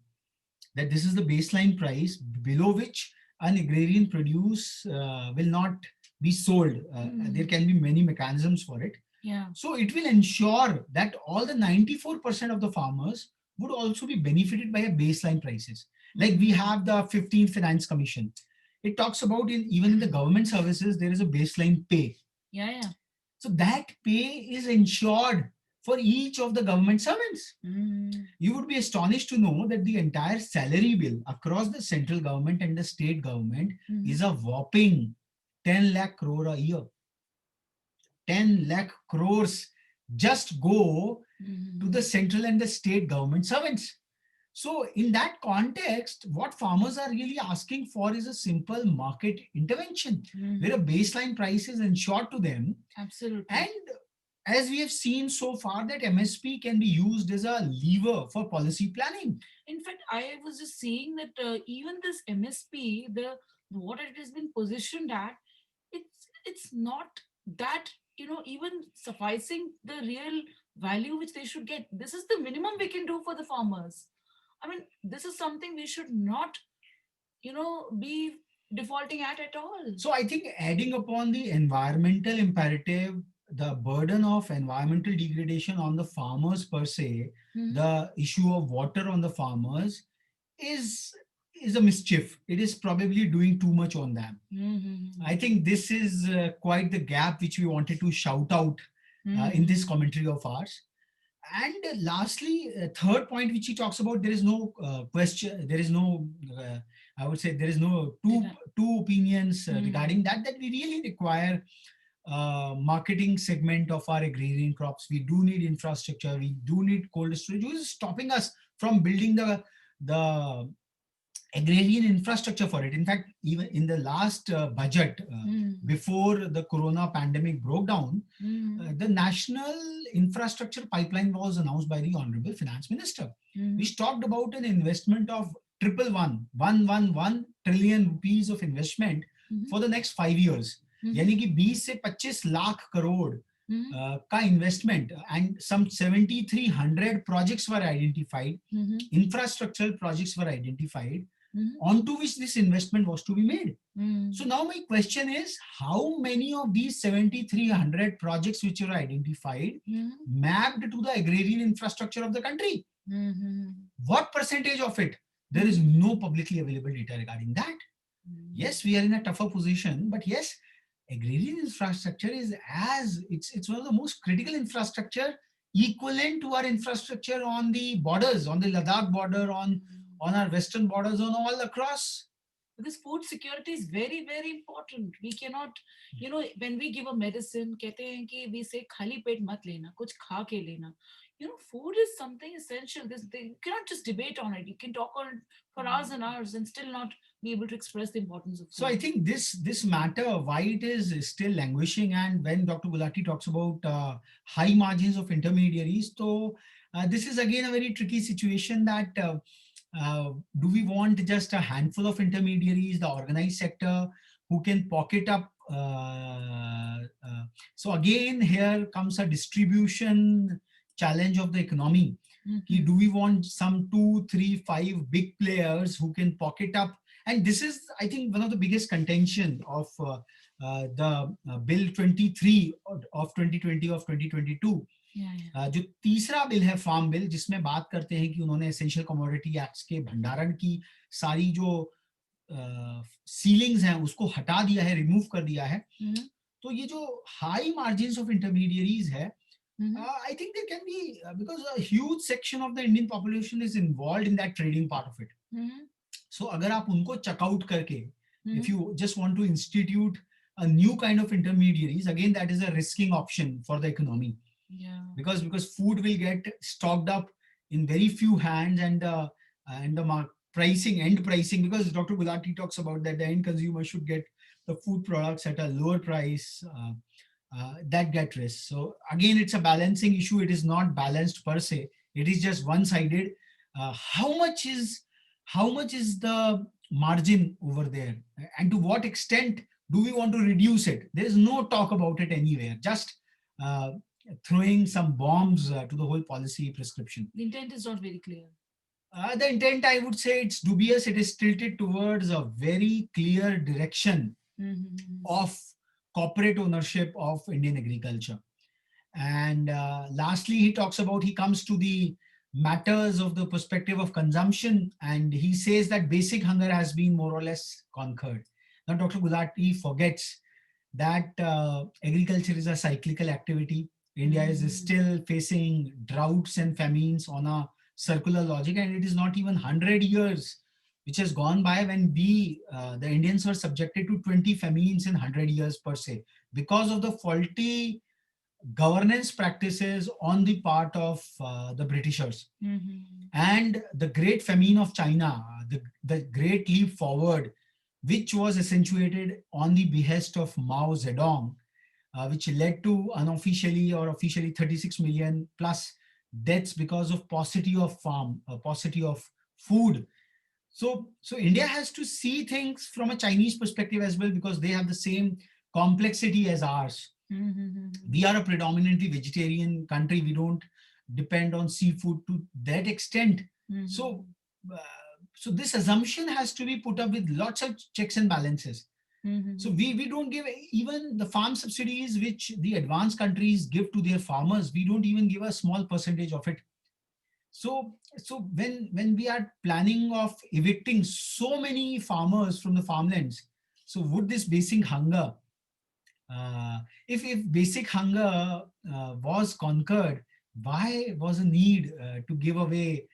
that this is the baseline price below which an agrarian produce will not be sold. There Mm-hmm. can be many mechanisms for it. Yeah. So it will ensure that all the 94% of the farmers would also be benefited by a baseline prices. Like we Mm-hmm. have the 15th Finance Commission. It talks about in even in the government services, there is a baseline pay. Yeah, yeah. So that pay is ensured for each of the government servants. Mm-hmm. You would be astonished to know that the entire salary bill across the central government and the state government Mm-hmm. is a whopping 10 lakh crore a year. 10 lakh crores just go to the Mm-hmm. central and the state government servants. So, in that context, what farmers are really asking for is a simple market intervention where a Mm-hmm. baseline price is ensured to them. Absolutely. And as we have seen so far, that MSP can be used as a lever for policy planning. In fact, I was just saying that even this MSP, the what it has been positioned at, it's not that, even sufficing the real value which they should get. This is the minimum we can do for the farmers. I mean, this is something we should not, be defaulting at all. So I think adding upon the environmental imperative, the burden of environmental degradation on the farmers per se, Mhm. the issue of water on the farmers is is a mischief. It is probably doing too much on them. I Mhm. think this is quite the gap which we wanted to shout out in this Mhm. commentary of ours. And lastly, third point which he talks about, there is no question, there is no, I would say, there is no Did I? two opinions Mhm. regarding that, that we really require marketing segment of our agrarian crops. We do need infrastructure. We do need cold storage. Who is stopping us from building the agrarian infrastructure for it? In fact, even in the last budget, before the corona pandemic broke down, the national infrastructure pipeline was announced by the honorable finance minister, which talked about an investment of 111 trillion rupees of investment for the next 5 years. यानी कि 20 से 25 लाख करोड़ का investment, and some 7,300 projects were identified, infrastructural projects were identified, onto which this investment was to be made. So now my question is, how many of these 7,300 projects which are identified mapped to the agrarian infrastructure of the country? What percentage of it? There is no publicly available data regarding that. Yes, we are in a tougher position, but yes, agrarian infrastructure is it's one of the most critical infrastructure, equivalent to our infrastructure on the borders, on the Ladakh border, on our western borders, on all across. Because food security is very, very important. We cannot, when we give a medicine, कहते हैं कि we say खाली पेट मत लेना, कुछ खा के लेना. Food is something essential. You cannot just debate on it. You can talk on it for hours and hours and still not be able to express the importance of food. So I think this matter, why it is still languishing, and when Dr. Gulati talks about high margins of intermediaries, so this is again a very tricky situation that do we want just a handful of intermediaries, the organized sector, who can pocket up? So again, here comes a distribution challenge of the economy. Do we want some 2, 3, 5 big players who can pocket up? And this is, I think, one of the biggest contention of the Bill 23 of 2020 of 2022. जो तीसरा bill है farm bill, जिसमें बात करते हैं कि उन्होंने essential commodity acts के भंडारण की सारी जो सीलिंग्स हैं उसको हटा दिया है, रिमूव कर दिया है. तो ये जो हाई मार्जिन्स ऑफ इंटरमीडियरीज है, I think there can be, because a huge section of the Indian population is involved in that trading part of it. So अगर आप उनको check out करके, if you just want to institute a new kind of intermediaries, again that is a risking option for the economy. Because food will get stocked up in very few hands, and the end pricing, because Dr. Gulati talks about that the end consumer should get the food products at a lower price, that get risk. So again, it's a balancing issue. It is not balanced per se. It is just one-sided. How much is the margin over there, and to what extent do we want to reduce it? There is no talk about it anywhere. Just throwing some bombs to the whole policy prescription. The intent is not very clear. The intent, I would say, it's dubious. It is tilted towards a very clear direction of corporate ownership of Indian agriculture. And lastly, he comes to the matters of the perspective of consumption, and he says that basic hunger has been more or less conquered. Now, Dr. Gulati forgets that agriculture is a cyclical activity. India is still facing droughts and famines on a circular logic, and it is not even 100 years which has gone by when the Indians were subjected to 20 famines in 100 years per se, because of the faulty governance practices on the part of the Britishers. And the Great Famine of China, the Great Leap Forward, which was accentuated on the behest of Mao Zedong, which led to unofficially or officially 36 million plus deaths because of paucity of paucity of food. So India has to see things from a Chinese perspective as well, because they have the same complexity as ours. We are a predominantly vegetarian country. We don't depend on seafood to that extent. So this assumption has to be put up with lots of checks and balances. So we don't give even the farm subsidies which the advanced countries give to their farmers. We don't even give a small percentage of it. So when we are planning of evicting so many farmers from the farmlands, so would this basic hunger, if basic hunger was conquered, why was a need to give away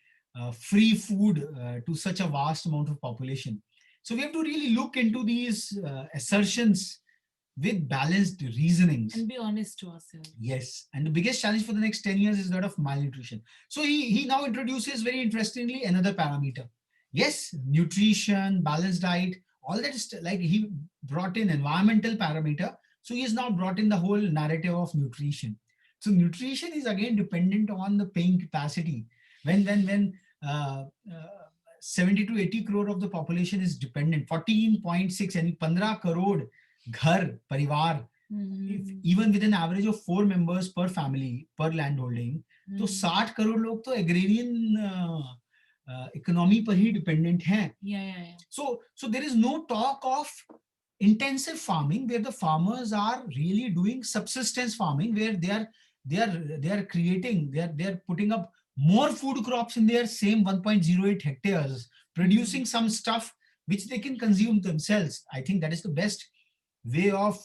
free food to such a vast amount of population? So we have to really look into these assertions with balanced reasonings. And be honest to ourselves. Yes, and the biggest challenge for the next 10 years is that of malnutrition. So he now introduces very interestingly another parameter. Yes, nutrition, balanced diet, all that is like he brought in environmental parameter. So he has now brought in the whole narrative of nutrition. So nutrition is again dependent on the paying capacity. When uh, uh, 70 to 80 crore of the population is dependent, 14.6 यानी 15 crore घर परिवार, if even with an average of 4 members per family per land holding, तो 60 करोड़ लोग तो agrarian economy पर ही dependent हैं. So there is no talk of intensive farming where the farmers are really doing subsistence farming, where they are creating, they are putting up more food crops in their same 1.08 hectares, producing some stuff which they can consume themselves. I think that is the best way of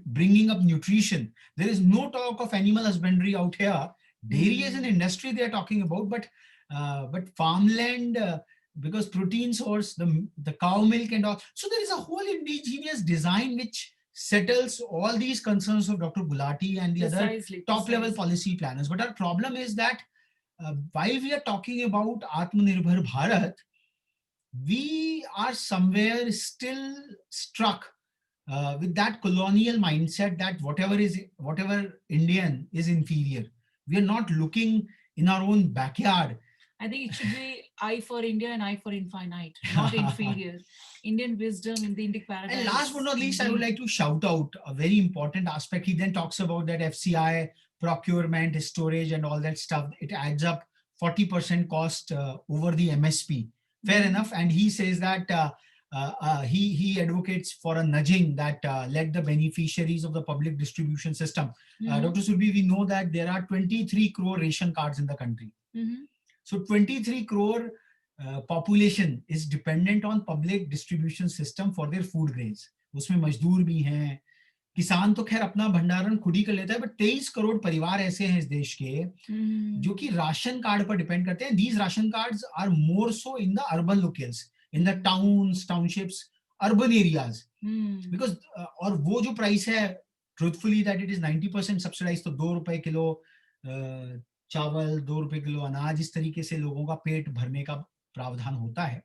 bringing up nutrition. There is no talk of animal husbandry out here. Dairy is an industry they are talking about, but farmland, because protein source, the cow milk and all. So there is a whole indigenous design which settles all these concerns of Dr. Gulati and the other top level policy planners. But our problem is that while we are talking about Atmanirbhar Bharat, we are somewhere still struck with that colonial mindset that whatever Indian is inferior. We are not looking in our own backyard. I think it should be I for India and I for infinite, not inferior. Indian wisdom in the Indic paradigm. And last but not least, I would like to shout out a very important aspect. He then talks about that FCI, procurement, storage, and all that stuff. It adds up 40% cost over the MSP. Fair enough. And he says that he advocates for a nudging that let the beneficiaries of the public distribution system. Dr. Surbhi, we know that there are 23 crore ration cards in the country. So 23 crore population is dependent on public distribution system for their food grains. उसमें मजदूर भी हैं, किसान तो खैर अपना भंडारण खुद ही कर लेता है, but 23 करोड़ परिवार ऐसे हैं इस देश के जो कि राशन कार्ड पर डिपेंड करते हैं. These ration cards are more so in the urban locales, in the towns, townships, urban areas. Because और वो जो प्राइस है, truthfully that it is 90% subsidized, तो 2 रुपए किलो चावल, 2 रुपए किलो अनाज, इस तरीके से लोगों का पेट भरने का प्रावधान होता है.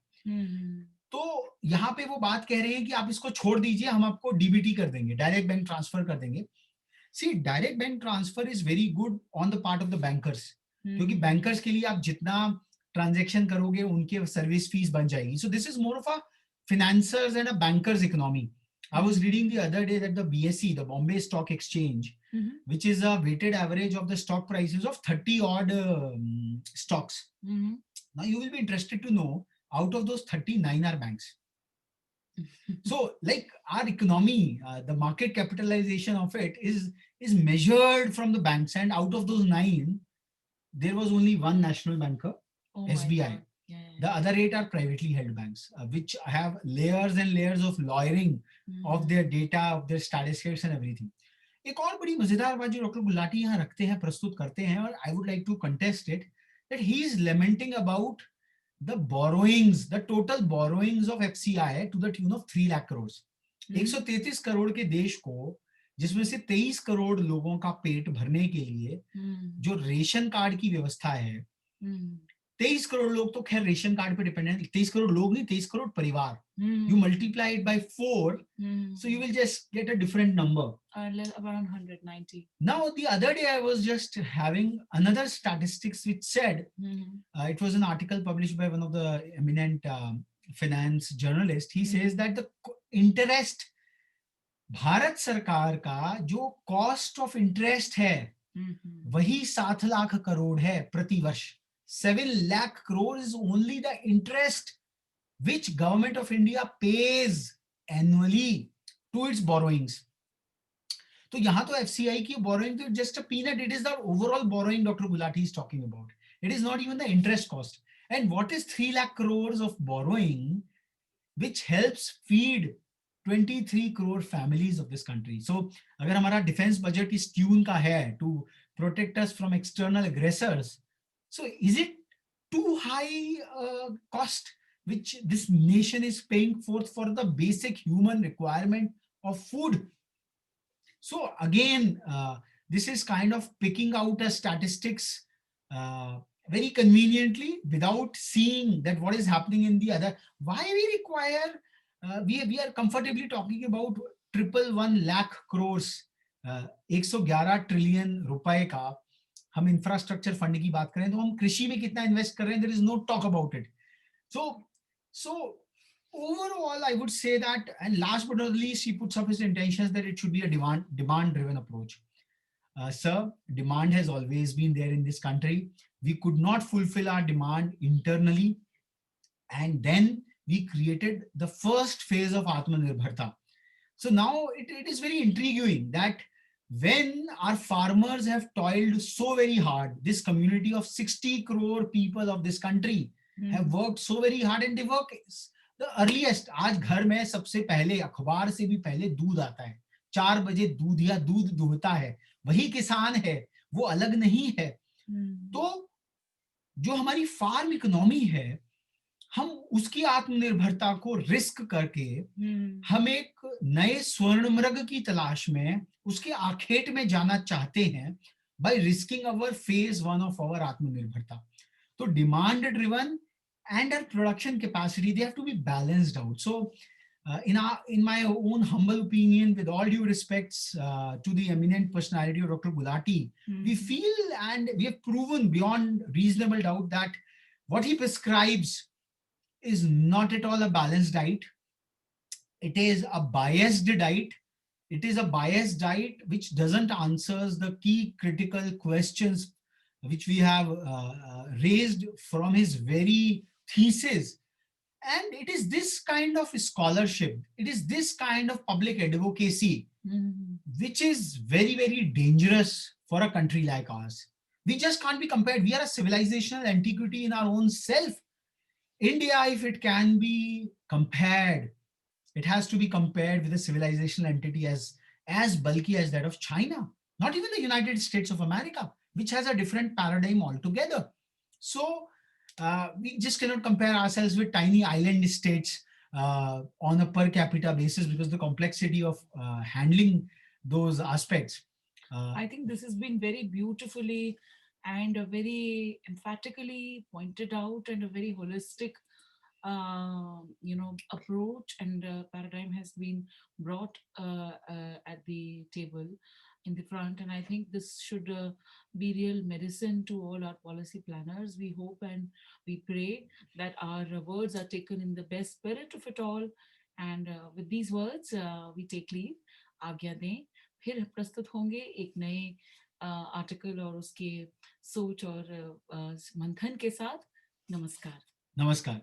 तो यहाँ पे वो बात कह रहे हैं कि आप इसको छोड़ दीजिए, हम आपको डीबीटी कर देंगे, डायरेक्ट बैंक ट्रांसफर कर देंगे. See direct bank transfer is very good on the part of the bankers, क्योंकि बैंकर्स के लिए आप जितना ट्रांजैक्शन करोगे उनके सर्विस फीस बन जाएगी. So this is more of a financiers and a bankers economy. I was reading the other day that the BSE, the Bombay Stock Exchange, which is a weighted average of the stock prices of 30 odd stocks. Now you will be interested to know, out of those 39 are banks. So like our economy, the market capitalization of it is measured from the banks, and out of those 9, there was only one national banker, SBI. The other 8 are privately held banks, which have layers and layers of lawyering of their data, of their statistics and everything. एक और बड़ी मजेदार बात जो doctor Gulati यहाँ रखते हैं, प्रस्तुत करते हैं, और I would like to contest it, that he is lamenting about the borrowings, the total borrowings of FCI to the tune of 3 lakh crores. 133 crore के देश को, जिसमें से 23 करोड़ लोगों का पेट भरने के लिए जो रेशन कार्ड की व्यवस्था है, 23 करोड़ लोग तो खैर रेशन कार्ड पे डिपेंडेंट, 23 करोड़ लोग नहीं, 23 करोड़ परिवार. You multiply it by 4, so you will just get a different number. Around 190. Now the other day I was just having another statistics which said, it was an article published by one of the eminent finance journalists. He says that the interest, Bharat सरकार का जो cost of interest है, वही 7 लाख करोड़ है प्रति वर्ष. 7 lakh crore is only the interest which government of India pays annually to its borrowings. तो यहाँ तो FCI की borrowing तो just a peanut. It is the overall borrowing Dr. Gulati is talking about. It is not even the interest cost. And what is 3 lakh crores of borrowing which helps feed 23 crore families of this country? So अगर हमारा defense budget इस tune का है to protect us from external aggressors, so is it too high cost which this nation is paying forth for the basic human requirement of food. So again, this is kind of picking out a statistics uh, very conveniently without seeing that what is happening in the other. Why we require, we are comfortably talking about 111 crores, 111 trillion रुपए का हम infrastructure fund की बात करें तो हम कृषि में कितना इन्वेस्ट कर रहे हैं, there is no talk about it. So overall, I would say that, and last but not least, he puts up his intentions that it should be a demand driven approach. Sir, demand has always been there in this country. We could not fulfill our demand internally, and then we created the first phase of Atmanirbharta. So now it is very intriguing that when our farmers have toiled so very hard, this community of 60 crore people of this country have worked so very hard, and they work the earliest. आज घर में सबसे पहले अखबार से भी पहले दूध आता है, 4 बजे दूध या दूध दुहता है, वही किसान है, वो अलग नहीं है. तो जो हमारी फार्म इकोनॉमी है, हम उसकी आत्मनिर्भरता को रिस्क करके हम एक नए स्वर्ण मृग की तलाश में उसके आखेट में जाना चाहते हैं by risking our phase 1 of our आत्मनिर्भरता. तो demand driven and our production capacity, they have to be balanced out. So in my own humble opinion, with all due respects to the eminent personality of Dr. Gulati, we feel and we have proven beyond reasonable doubt that what he prescribes is not at all a balanced diet. It is a biased diet. It is a biased diet which doesn't answer the key critical questions which we have raised from his very thesis. And it is this kind of scholarship, it is this kind of public advocacy, which is very, very dangerous for a country like ours. We just can't be compared. We are a civilizational antiquity in our own self. India, if it can be compared, it has to be compared with a civilizational entity as bulky as that of China, not even the United States of America, which has a different paradigm altogether. So we just cannot compare ourselves with tiny island states on a per capita basis because the complexity of handling those aspects. I think this has been very beautifully and very emphatically pointed out, and a very holistic approach and paradigm has been brought at the table in the front. And I think this should be real medicine to all our policy planners. We hope and we pray that our words are taken in the best spirit of it all. And with these words, we take leave. आज्ञा दें. फिर प्रस्तुत होंगे एक नए article और उसके सोच और मंथन के साथ. नमस्कार. Namaskar.